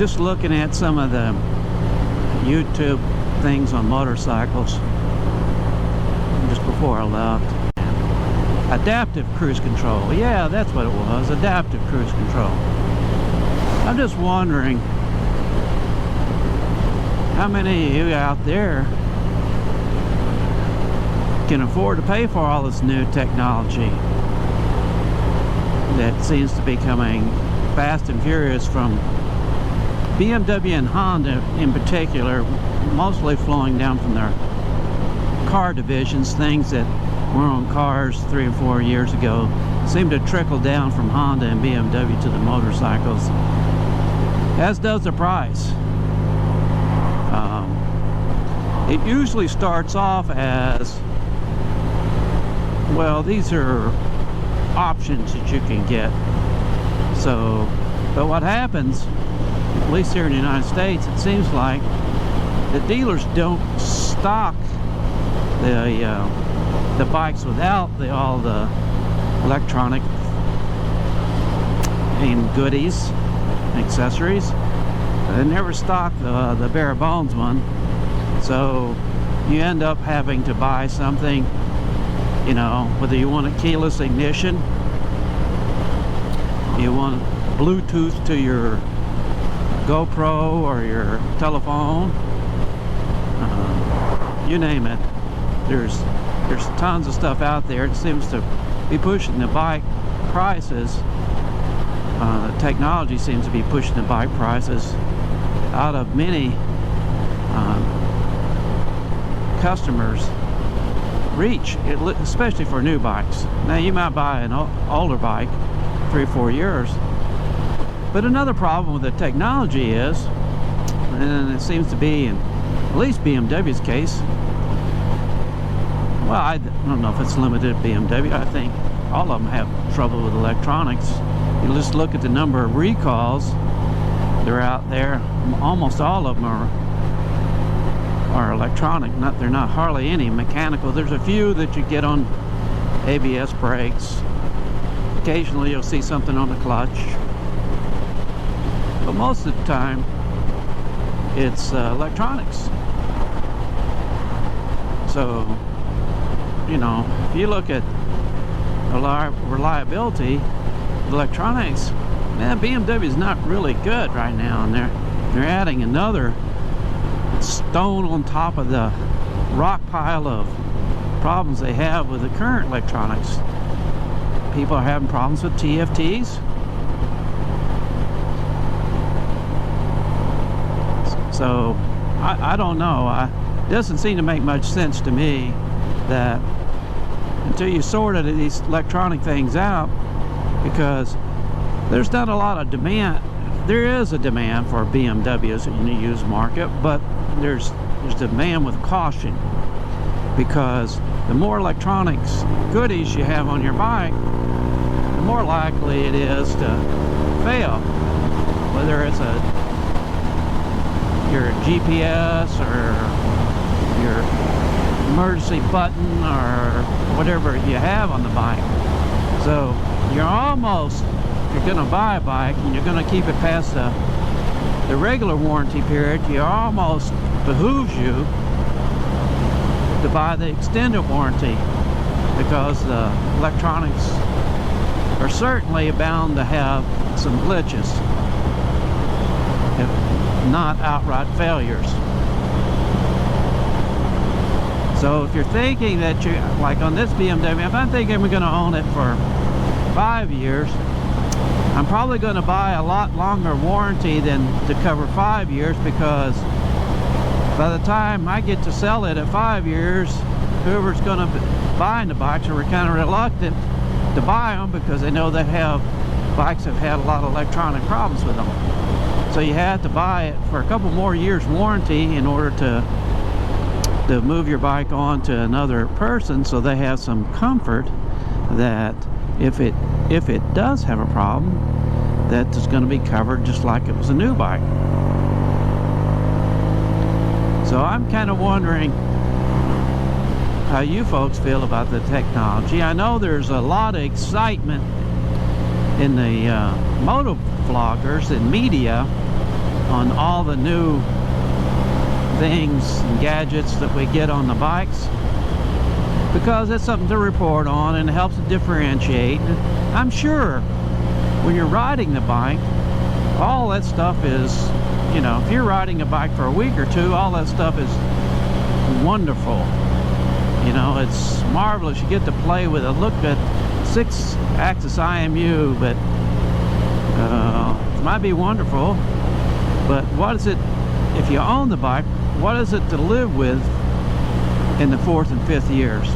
just looking at some of the YouTube things on motorcycles just before I left. Adaptive cruise control. Yeah, that's what it was. Adaptive cruise control. I'm just wondering how many of you out there can afford to pay for all this new technology that seems to be coming fast and furious from BMW and Honda in particular, mostly flowing down from their car divisions. Things that were on cars 3 or 4 years ago seem to trickle down from Honda and BMW to the motorcycles, as does the price. It usually starts off as, well, these are options that you can get. So, but what happens, at least here in the United States, it seems like the dealers don't stock the bikes without all the electronic and goodies, accessories. They never stock the bare bones one. So you end up having to buy something, you know, whether you want a keyless ignition, you want Bluetooth to your GoPro or your telephone, you name it. There's tons of stuff out there. It seems to be pushing the bike prices. The technology seems to be pushing the bike prices out of many customers' reach, especially for new bikes. Now you might buy an older bike, 3 or 4 years, but another problem with the technology is, and it seems to be in at least BMW's case, well, I don't know if it's limited to BMW. I think all of them have trouble with electronics. You just look at the number of recalls that are out there. Almost all of them are electronic. They're not hardly any mechanical. There's a few that you get on ABS brakes. Occasionally you'll see something on the clutch, but most of the time it's electronics. So, you know, if you look at reliability, electronics, man, BMW is not really good right now, and they're adding another stone on top of the rock pile of problems they have with the current electronics. People are having problems with TFTs. So I don't know. It doesn't seem to make much sense to me that until you sorted these electronic things out, because there's not a lot of demand. There is a demand for BMWs in the used market, but there's demand with caution, because the more electronics goodies you have on your bike, the more likely it is to fail, whether it's your GPS or your emergency button or whatever you have on the bike. So you're almost, if you're going to buy a bike and you're going to keep it past the regular warranty period, it almost behooves you to buy the extended warranty, because the electronics are certainly bound to have some glitches, if not outright failures. So if you're thinking that you, like on this BMW, if I'm thinking we're going to own it for 5 years, I'm probably going to buy a lot longer warranty than to cover 5 years, because by the time I get to sell it at 5 years, whoever's going to be buying the bikes are kind of reluctant to buy them, because they know bikes have had a lot of electronic problems with them. So you have to buy it for a couple more years warranty in order to move your bike on to another person, so they have some comfort that if it does have a problem, that it's going to be covered just like it was a new bike. So I'm kind of wondering how you folks feel about the technology. I know there's a lot of excitement in the moto vloggers and media on all the new things and gadgets that we get on the bikes, because it's something to report on and it helps to differentiate. I'm sure when you're riding the bike, all that stuff is, you know, if you're riding a bike for a week or two, all that stuff is wonderful. You know, it's marvelous. You get to play with it. Look at 6-axis IMU, but it might be wonderful, but what is it, if you own the bike, what is it to live with in the 4th and 5th years?